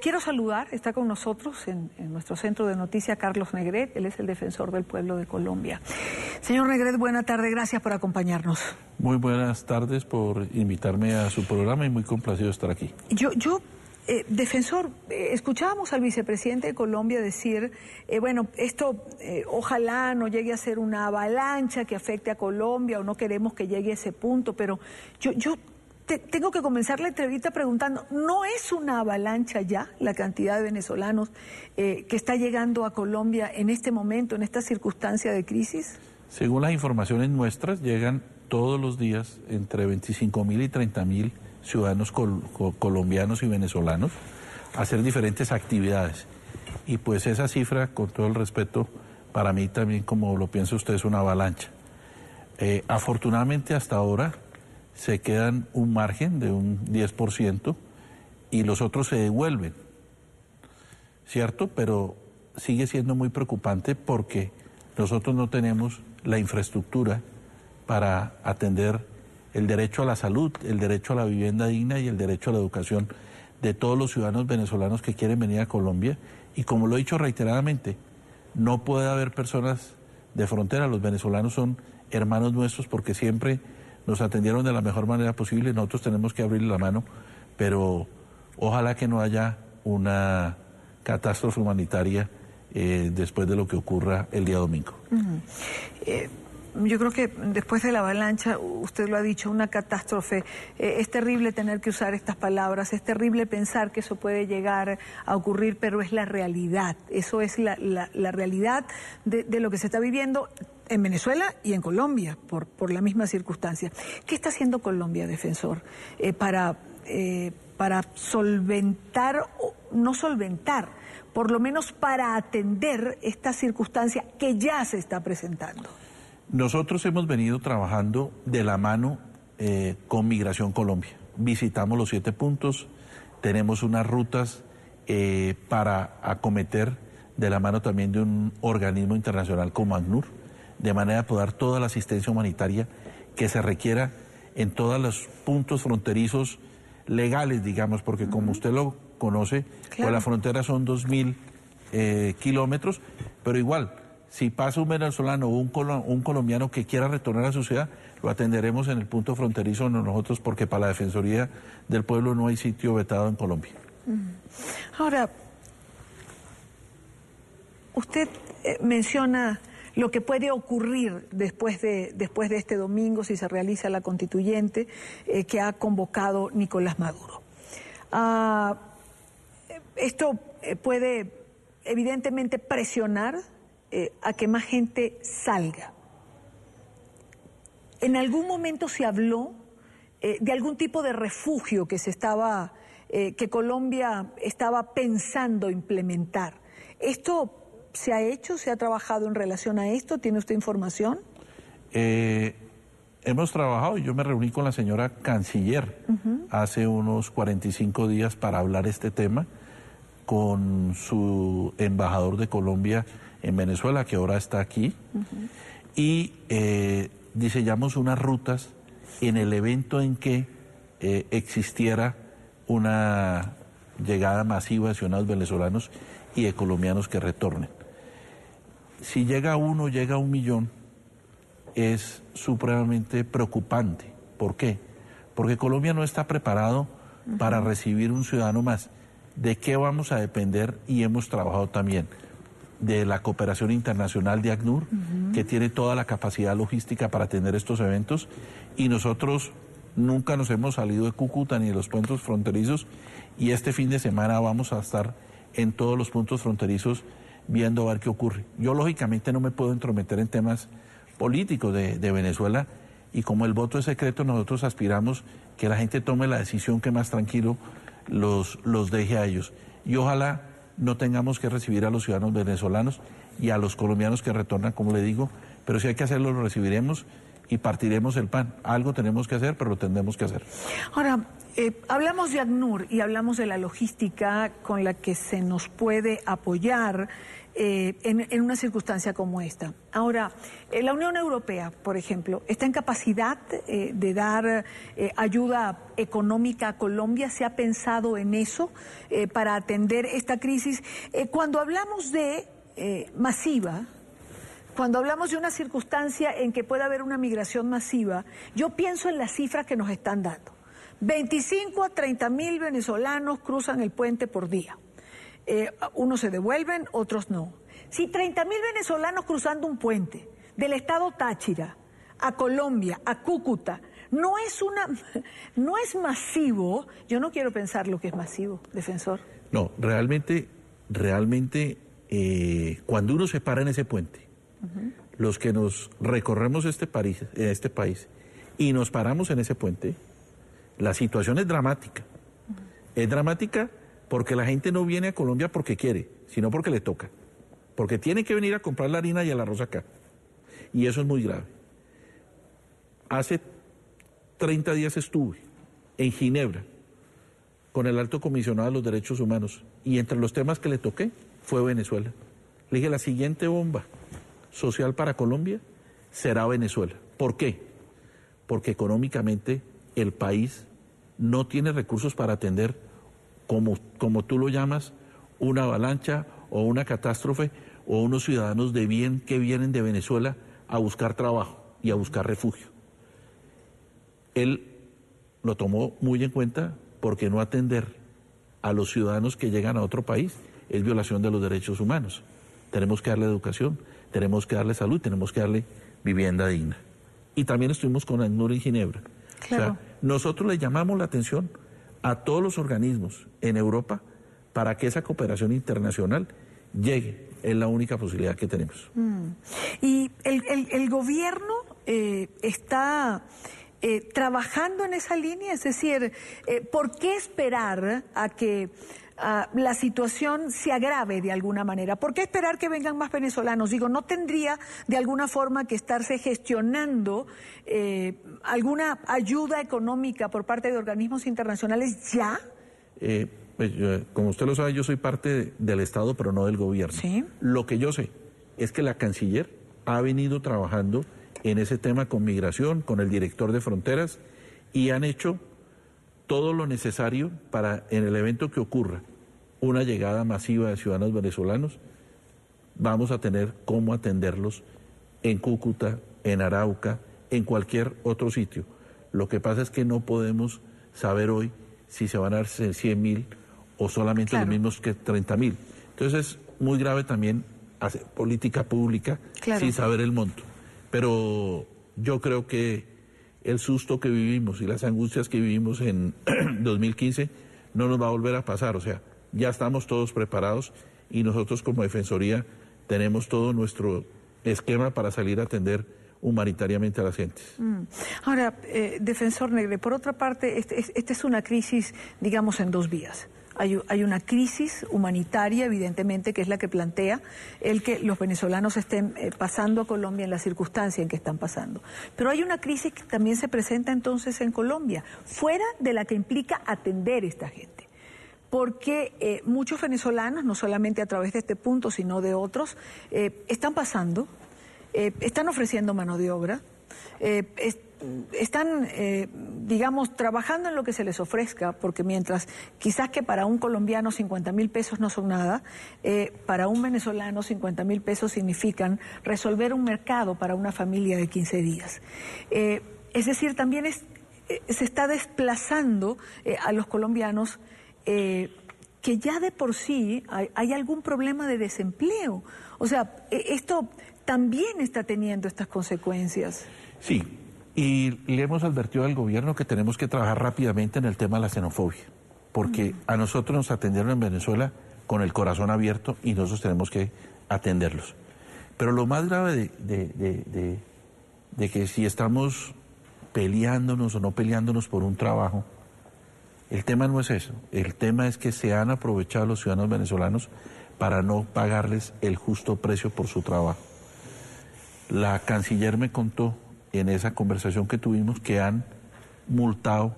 Quiero saludar, está con nosotros en nuestro centro de noticias Carlos Negret, él es el defensor del pueblo de Colombia. Señor Negret, buena tarde, gracias por acompañarnos. Muy buenas tardes por invitarme a su programa y muy complacido de estar aquí. Defensor, escuchábamos al vicepresidente de Colombia decir, bueno, esto ojalá no llegue a ser una avalancha que afecte a Colombia, o no queremos que llegue a ese punto, pero tengo que comenzar la entrevista preguntando, ¿no es una avalancha ya la cantidad de venezolanos que está llegando a Colombia en este momento, en esta circunstancia de crisis? Según las informaciones nuestras, llegan todos los días entre 25.000 y 30.000 ciudadanos colombianos y venezolanos a hacer diferentes actividades. Y pues esa cifra, con todo el respeto, para mí también, como lo piensa usted, es una avalancha. Afortunadamente hasta ahora se quedan un margen de un 10% y los otros se devuelven, ¿cierto? Pero sigue siendo muy preocupante porque nosotros no tenemos la infraestructura para atender el derecho a la salud, el derecho a la vivienda digna y el derecho a la educación de todos los ciudadanos venezolanos que quieren venir a Colombia. Y como lo he dicho reiteradamente, no puede haber personas de frontera, los venezolanos son hermanos nuestros porque siempre nos atendieron de la mejor manera posible, nosotros tenemos que abrirle la mano, pero ojalá que no haya una catástrofe humanitaria después de lo que ocurra el día domingo. Yo creo que después de la avalancha, usted lo ha dicho, una catástrofe, es terrible tener que usar estas palabras, es terrible pensar que eso puede llegar a ocurrir, pero es la realidad, eso es la realidad de lo que se está viviendo en Venezuela y en Colombia, por la misma circunstancia. ¿Qué está haciendo Colombia, defensor, para solventar, o no solventar, por lo menos para atender esta circunstancia que ya se está presentando? Nosotros hemos venido trabajando de la mano con Migración Colombia. Visitamos los 7 puntos, tenemos unas rutas para acometer de la mano también de un organismo internacional como ACNUR, de manera de poder dar toda la asistencia humanitaria que se requiera en todos los puntos fronterizos legales, digamos, porque como usted lo conoce, claro, pues la frontera son 2.000 kilómetros, pero igual, si pasa un venezolano o un colombiano que quiera retornar a su ciudad, lo atenderemos en el punto fronterizo nosotros, porque para la Defensoría del Pueblo no hay sitio vetado en Colombia. Ahora, usted menciona lo que puede ocurrir después de este domingo si se realiza la constituyente que ha convocado Nicolás Maduro. Esto puede evidentemente presionar a que más gente salga. ¿En algún momento se habló de algún tipo de refugio que que Colombia estaba pensando implementar? ¿Esto se ha hecho? ¿Se ha trabajado en relación a esto? ¿Tiene usted información? Hemos trabajado, yo me reuní con la señora canciller hace unos 45 días para hablar este tema con su embajador de Colombia en Venezuela, que ahora está aquí, y diseñamos unas rutas en el evento en que existiera una llegada masiva de ciudadanos venezolanos y de colombianos que retornen. Si llega uno, llega 1 millón, es supremamente preocupante. ¿Por qué? Porque Colombia no está preparado para recibir un ciudadano más. ¿De qué vamos a depender? Y hemos trabajado también de la cooperación internacional de ACNUR, que tiene toda la capacidad logística para atender estos eventos, y nosotros nunca nos hemos salido de Cúcuta ni de los puntos fronterizos, y este fin de semana vamos a estar en todos los puntos fronterizos viendo a ver qué ocurre. Yo lógicamente no me puedo entrometer en temas políticos de Venezuela, y como el voto es secreto, nosotros aspiramos que la gente tome la decisión que más tranquilo los deje a ellos. Y ojalá no tengamos que recibir a los ciudadanos venezolanos y a los colombianos que retornan, como le digo, pero si hay que hacerlo, lo recibiremos, y partiremos el pan. Algo tenemos que hacer, pero lo tendremos que hacer. Ahora, hablamos de ACNUR y hablamos de la logística con la que se nos puede apoyar en una circunstancia como esta. Ahora, la Unión Europea, por ejemplo, ¿está en capacidad de dar ayuda económica a Colombia? ¿Se ha pensado en eso para atender esta crisis? Cuando hablamos de masiva, cuando hablamos de una circunstancia en que puede haber una migración masiva, yo pienso en las cifras que nos están dando. 25 a 30.000 venezolanos cruzan el puente por día. Unos se devuelven, otros no. Si 30.000 venezolanos cruzando un puente del estado Táchira a Colombia, a Cúcuta, no es masivo, yo no quiero pensar lo que es masivo, defensor. No, realmente, cuando uno se para en ese puente, los que nos recorremos este país y nos paramos en ese puente, la situación es dramática. Es dramática porque la gente no viene a Colombia porque quiere, sino porque le toca. Porque tiene que venir a comprar la harina y el arroz acá. Y eso es muy grave. Hace 30 días estuve en Ginebra con el alto comisionado de los derechos humanos y entre los temas que le toqué fue Venezuela. Le dije, la siguiente bomba social para Colombia será Venezuela. ¿Por qué? Porque económicamente el país no tiene recursos para atender, como tú lo llamas, una avalancha o una catástrofe o unos ciudadanos de bien que vienen de Venezuela a buscar trabajo y a buscar refugio. Él lo tomó muy en cuenta porque no atender a los ciudadanos que llegan a otro país es violación de los derechos humanos. Tenemos que darle educación, tenemos que darle salud, tenemos que darle vivienda digna. Y también estuvimos con ACNUR en Ginebra. Claro. O sea, nosotros le llamamos la atención a todos los organismos en Europa para que esa cooperación internacional llegue. Es la única posibilidad que tenemos. Y el gobierno está trabajando en esa línea, es decir, ¿por qué esperar a que la situación se agrave de alguna manera? ¿Por qué esperar que vengan más venezolanos? Digo, ¿no tendría de alguna forma que estarse gestionando alguna ayuda económica por parte de organismos internacionales ya? Como usted lo sabe, yo soy parte del Estado, pero no del gobierno. ¿Sí? Lo que yo sé es que la canciller ha venido trabajando en ese tema con migración, con el director de fronteras, y han hecho todo lo necesario para, en el evento que ocurra, una llegada masiva de ciudadanos venezolanos, vamos a tener cómo atenderlos en Cúcuta, en Arauca, en cualquier otro sitio. Lo que pasa es que no podemos saber hoy si se van a dar 100.000 o solamente Claro. los mismos que 30.000. Entonces es muy grave también hacer política pública Claro. sin saber el monto. Pero yo creo que el susto que vivimos y las angustias que vivimos en 2015 no nos va a volver a pasar. O sea, ya estamos todos preparados y nosotros como Defensoría tenemos todo nuestro esquema para salir a atender humanitariamente a las gentes. Ahora, defensor Negre, por otra parte, esta es una crisis, digamos, en dos vías. Hay una crisis humanitaria, evidentemente, que es la que plantea el que los venezolanos estén pasando a Colombia en la circunstancia en que están pasando. Pero hay una crisis que también se presenta entonces en Colombia, fuera de la que implica atender a esta gente. Porque muchos venezolanos, no solamente a través de este punto, sino de otros, están pasando, están ofreciendo mano de obra, están, digamos, trabajando en lo que se les ofrezca, porque mientras quizás que para un colombiano 50.000 pesos no son nada, para un venezolano 50.000 pesos significan resolver un mercado para una familia de 15 días. Es decir, también se está desplazando a los colombianos que ya de por sí hay algún problema de desempleo. O sea, esto también está teniendo estas consecuencias. Sí, y le hemos advertido al gobierno que tenemos que trabajar rápidamente en el tema de la xenofobia, porque a nosotros nos atendieron en Venezuela con el corazón abierto y nosotros tenemos que atenderlos. Pero lo más grave de que si estamos peleándonos o no peleándonos por un trabajo, el tema no es eso, el tema es que se han aprovechado los ciudadanos venezolanos para no pagarles el justo precio por su trabajo. La canciller me contó en esa conversación que tuvimos que han multado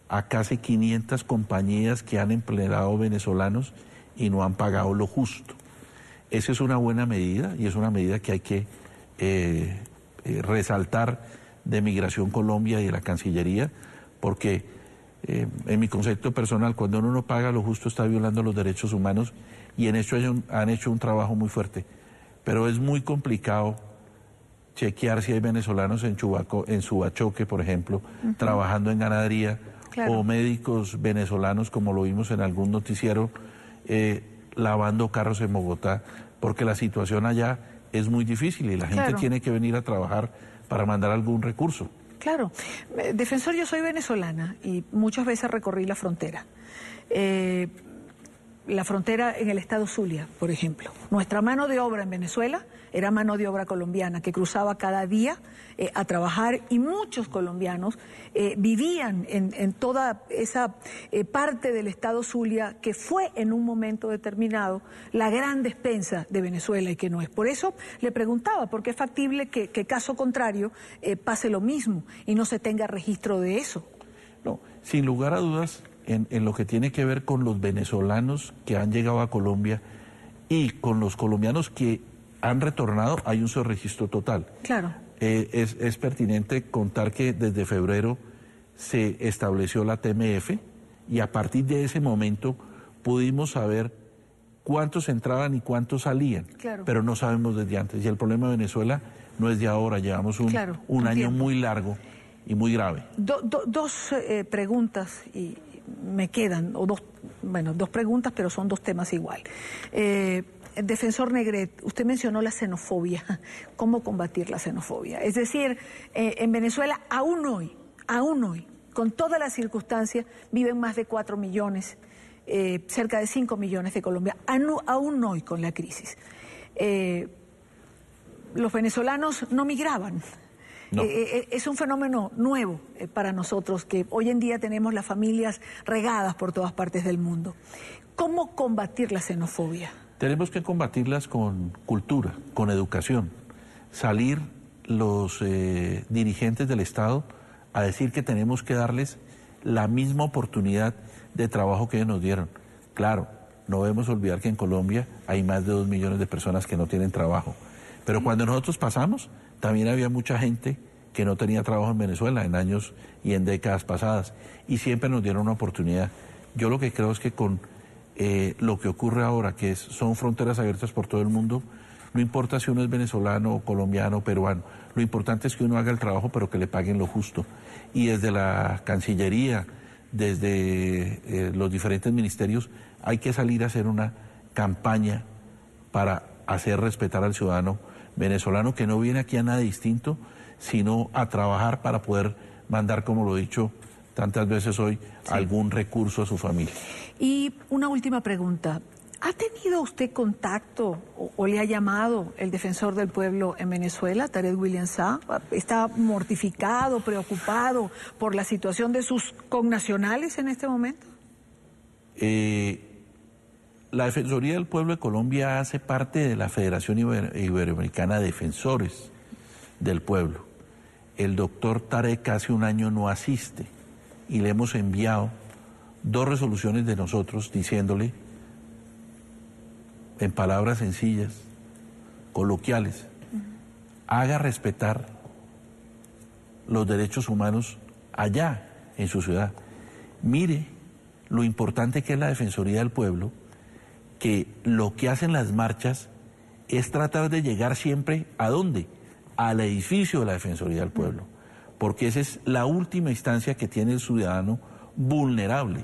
a casi 500 compañías que han empleado venezolanos y no han pagado lo justo. Esa es una buena medida y es una medida que hay que resaltar de Migración Colombia y de la Cancillería, porque en mi concepto personal, cuando uno no paga lo justo está violando los derechos humanos y en eso han hecho un trabajo muy fuerte. Pero es muy complicado chequear si hay venezolanos en Subachoque, por ejemplo, trabajando en ganadería, claro, o médicos venezolanos, como lo vimos en algún noticiero, lavando carros en Bogotá, porque la situación allá es muy difícil y la gente, claro, tiene que venir a trabajar para mandar algún recurso. Claro. Defensor, yo soy venezolana y muchas veces recorrí la frontera. La frontera en el estado Zulia, por ejemplo. Nuestra mano de obra en Venezuela era mano de obra colombiana que cruzaba cada día a trabajar y muchos colombianos vivían en toda esa parte del estado Zulia que fue en un momento determinado la gran despensa de Venezuela y que no es. Por eso le preguntaba, porque es factible que caso contrario pase lo mismo y no se tenga registro de eso. No, sin lugar a dudas, en lo que tiene que ver con los venezolanos que han llegado a Colombia y con los colombianos que han retornado, hay un subregistro total. Claro. Es pertinente contar que desde febrero se estableció la TMF y a partir de ese momento pudimos saber cuántos entraban y cuántos salían, claro, pero no sabemos desde antes. Y el problema de Venezuela no es de ahora, llevamos un año muy largo y muy grave. Dos preguntas y me quedan, o dos preguntas, pero son dos temas igual. Defensor Negret, usted mencionó la xenofobia. ¿Cómo combatir la xenofobia? Es decir, en Venezuela aún hoy, con todas las circunstancias, viven más de 4 millones, cerca de 5 millones de colombianos, aún hoy con la crisis. Los venezolanos no migraban. No. Es un fenómeno nuevo para nosotros, que hoy en día tenemos las familias regadas por todas partes del mundo. ¿Cómo combatir la xenofobia? Tenemos que combatirlas con cultura, con educación. Salir los dirigentes del Estado a decir que tenemos que darles la misma oportunidad de trabajo que ellos nos dieron. Claro, no debemos olvidar que en Colombia hay más de 2 millones de personas que no tienen trabajo. Pero cuando nosotros pasamos, también había mucha gente que no tenía trabajo en Venezuela en años y en décadas pasadas, y siempre nos dieron una oportunidad. Yo lo que creo es que con lo que ocurre ahora, que son fronteras abiertas por todo el mundo, no importa si uno es venezolano, colombiano, peruano, lo importante es que uno haga el trabajo, pero que le paguen lo justo. Y desde la Cancillería, desde los diferentes ministerios, hay que salir a hacer una campaña para hacer respetar al ciudadano venezolano, que no viene aquí a nada distinto, sino a trabajar para poder mandar, como lo he dicho tantas veces hoy, algún recurso a su familia. Y una última pregunta. ¿Ha tenido usted contacto o le ha llamado el defensor del pueblo en Venezuela, Tarek William Saab? ¿Está mortificado, preocupado por la situación de sus connacionales en este momento? La Defensoría del Pueblo de Colombia hace parte de la Federación Iberoamericana de Defensores del Pueblo. El doctor Tarek hace un año no asiste y le hemos enviado 2 resoluciones de nosotros diciéndole, en palabras sencillas, coloquiales, haga respetar los derechos humanos allá en su ciudad. Mire lo importante que es la Defensoría del Pueblo, que lo que hacen las marchas es tratar de llegar siempre ¿a dónde? Al edificio de la Defensoría del Pueblo, porque esa es la última instancia que tiene el ciudadano vulnerable.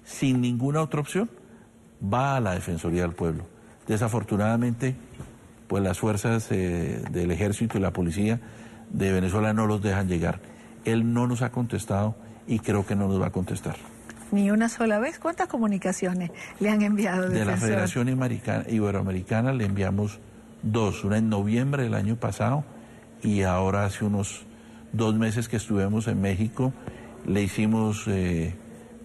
Sin ninguna otra opción, va a la Defensoría del Pueblo. Desafortunadamente, pues las fuerzas del Ejército y la Policía de Venezuela no los dejan llegar. Él no nos ha contestado y creo que no nos va a contestar. ¿Ni una sola vez? ¿Cuántas comunicaciones le han enviado? De la Federación Iberoamericana le enviamos 2, una en noviembre del año pasado y ahora hace unos 2 meses que estuvimos en México le hicimos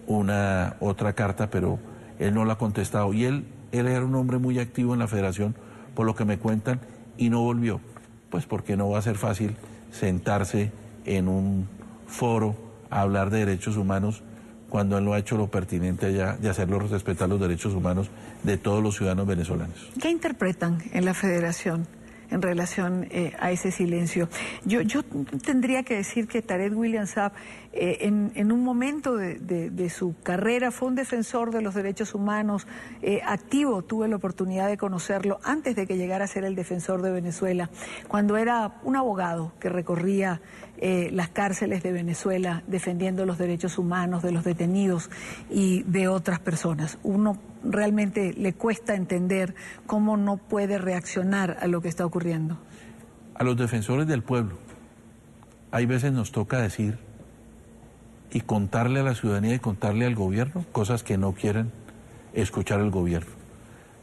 una otra carta, pero él no la ha contestado. Y él era un hombre muy activo en la Federación, por lo que me cuentan, y no volvió. Pues porque no va a ser fácil sentarse en un foro a hablar de derechos humanos cuando él no ha hecho lo pertinente allá de hacerlo respetar los derechos humanos de todos los ciudadanos venezolanos. ¿Qué interpretan en la Federación en relación a ese silencio? Yo tendría que decir que Tarek William Saab en un momento de su carrera fue un defensor de los derechos humanos activo. Tuve la oportunidad de conocerlo antes de que llegara a ser el defensor de Venezuela, cuando era un abogado que recorría las cárceles de Venezuela defendiendo los derechos humanos de los detenidos y de otras personas. Uno realmente le cuesta entender cómo no puede reaccionar a lo que está ocurriendo. A los defensores del pueblo, hay veces nos toca decir y contarle a la ciudadanía y contarle al gobierno cosas que no quieren escuchar el gobierno.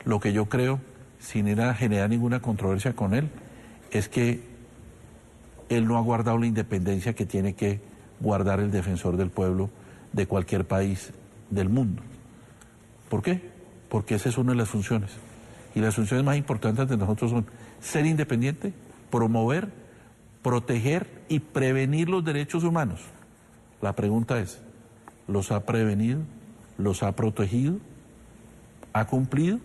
Lo que yo creo, sin ir a generar ninguna controversia con él, es que él no ha guardado la independencia que tiene que guardar el defensor del pueblo de cualquier país del mundo. ¿Por qué? Porque esa es una de las funciones. Y las funciones más importantes de nosotros son ser independiente, promover, proteger y prevenir los derechos humanos. La pregunta es, ¿los ha prevenido? ¿Los ha protegido? ¿Ha cumplido?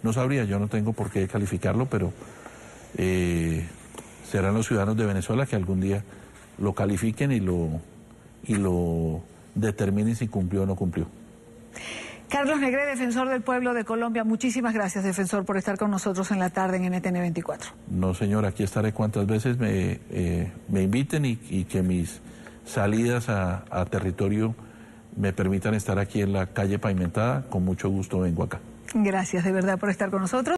No sabría, yo no tengo por qué calificarlo, pero serán los ciudadanos de Venezuela que algún día lo califiquen y lo determinen si cumplió o no cumplió. Carlos Negret, defensor del pueblo de Colombia, muchísimas gracias, defensor, por estar con nosotros en la tarde en NTN 24. No, señor, aquí estaré cuantas veces me inviten y que mis salidas a territorio me permitan estar aquí en la calle pavimentada. Con mucho gusto vengo acá. Gracias de verdad por estar con nosotros.